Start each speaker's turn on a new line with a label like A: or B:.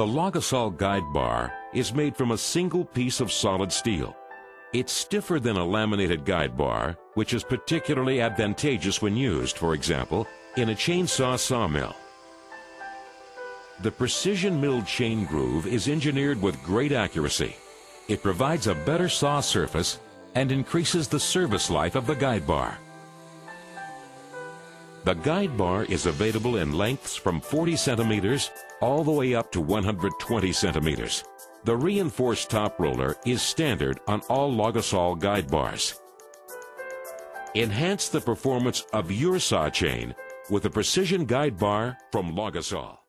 A: The Logosol Guide Bar is made from a single piece of solid steel. It's stiffer than a laminated guide bar, which is particularly advantageous when used, for example, in a chainsaw sawmill. The precision milled chain groove is engineered with great accuracy. It provides a better saw surface and increases the service life of the guide bar. The guide bar is available in lengths from 40 centimeters all the way up to 120 centimeters. The reinforced top roller is standard on all Logosol guide bars. Enhance the performance of your saw chain with a precision guide bar from Logosol.